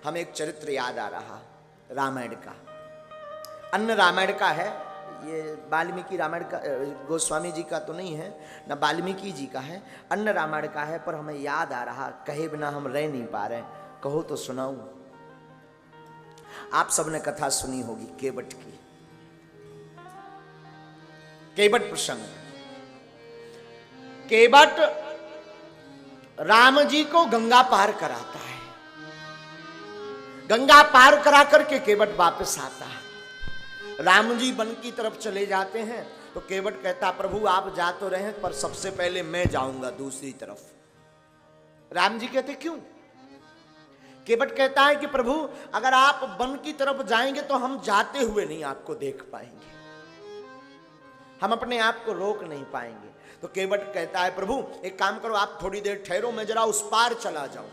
हमें एक चरित्र याद आ रहा रामायण का। अन्य रामायण का है, ये वाल्मीकि रामायण का, गोस्वामी जी का तो नहीं है, न वाल्मीकि जी का है, अन्य रामायण का है, पर हमें याद आ रहा, कहे बिना हम रह नहीं पा रहे, कहो तो सुनाऊं। आप सबने कथा सुनी होगी केवट की, केवट प्रसंग। केवट राम जी को गंगा पार कराता है, गंगा पार करा करके केवट वापस आता है। राम जी वन की तरफ चले जाते हैं तो केवट कहता, प्रभु आप जा तो रहे पर सबसे पहले मैं जाऊंगा दूसरी तरफ। राम जी कहते क्यों? केवट कहता है कि प्रभु अगर आप वन की तरफ जाएंगे तो हम जाते हुए नहीं आपको देख पाएंगे, हम अपने आप को रोक नहीं पाएंगे। तो केवट कहता है, प्रभु एक काम करो, आप थोड़ी देर ठहरो, मैं जरा उस पार चला जाऊं।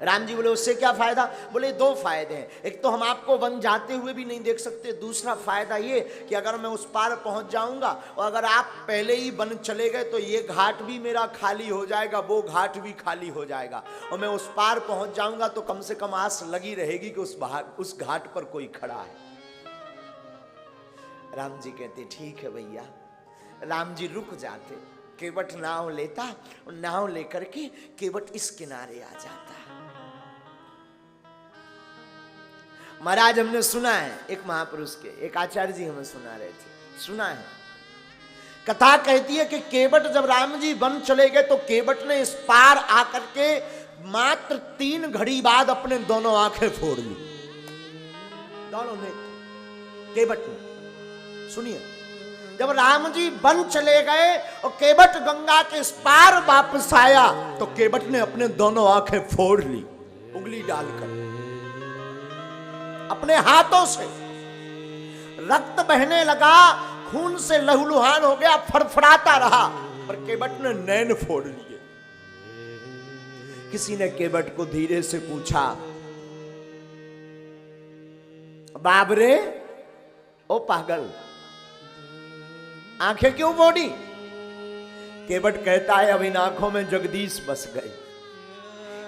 राम जी बोले उससे क्या फायदा? बोले दो फायदे हैं, एक तो हम आपको वन जाते हुए भी नहीं देख सकते, दूसरा फायदा ये कि अगर मैं उस पार पहुंच जाऊंगा और अगर आप पहले ही वन चले गए तो ये घाट भी मेरा खाली हो जाएगा, वो घाट भी खाली हो जाएगा, और मैं उस पार पहुंच जाऊंगा तो कम से कम आस लगी रहेगी कि उस घाट पर कोई खड़ा है। राम जी कहते ठीक है भैया। राम जी रुक जाते, केवट नाव लेता, नाव लेकर के केवट इस किनारे आ जाता। महाराज हमने सुना है, एक महापुरुष के, एक आचार्य जी हमें सुना रहे थे, सुना है, कथा कहती है कि केवट जब राम जी वन चले गए तो केवट ने इस पार आकर के मात्र 3 घड़ी बाद अपने दोनों आंखें फोड़ ली, दोनों ने, केवट ने। सुनिए, जब राम जी वन चले गए और केवट गंगा के इस पार वापस आया तो केवट ने अपने दोनों आंखें फोड़ ली, उंगली डालकर अपने हाथों से। रक्त बहने लगा, खून से लहूलुहान हो गया, फड़फड़ाता रहा, पर केवट ने नैन फोड़ लिए। किसी ने केवट को धीरे से पूछा, बाबरे ओ पागल, आंखें क्यों फोड़ी? केवट कहता है, अब इन आंखों में जगदीश बस गए,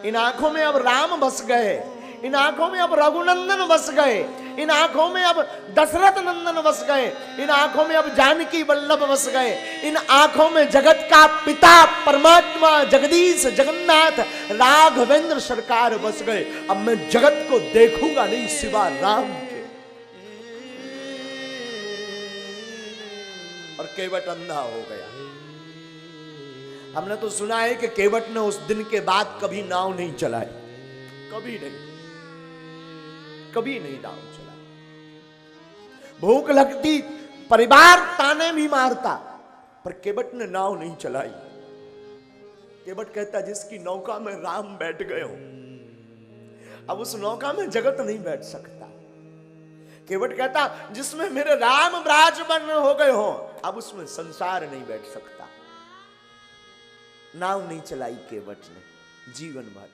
इन आंखों में अब राम बस गए, इन आंखों में अब रघुनंदन बस गए, इन आंखों में अब दशरथ नंदन बस गए, इन आंखों में अब जानकी वल्लभ बस गए, इन आंखों में जगत का पिता परमात्मा जगदीश जगन्नाथ राघवेंद्र सरकार बस गए। अब मैं जगत को देखूंगा नहीं सिवा राम के। और केवट अंधा हो गया। हमने तो सुना है कि केवट ने उस दिन के बाद कभी नाव नहीं चलाई, कभी नहीं, कभी नहीं नाव चला। भूख लगती, परिवार ताने भी मारता, पर केवट ने नाव नहीं चलाई। केवट कहता, जिसकी नौका में राम बैठ गए हो, अब उस नौका में जगत नहीं बैठ सकता। केवट कहता, जिसमें मेरे राम विराजमान हो गए हो, अब उसमें संसार नहीं बैठ सकता। नाव नहीं चलाई केवट ने जीवन भर।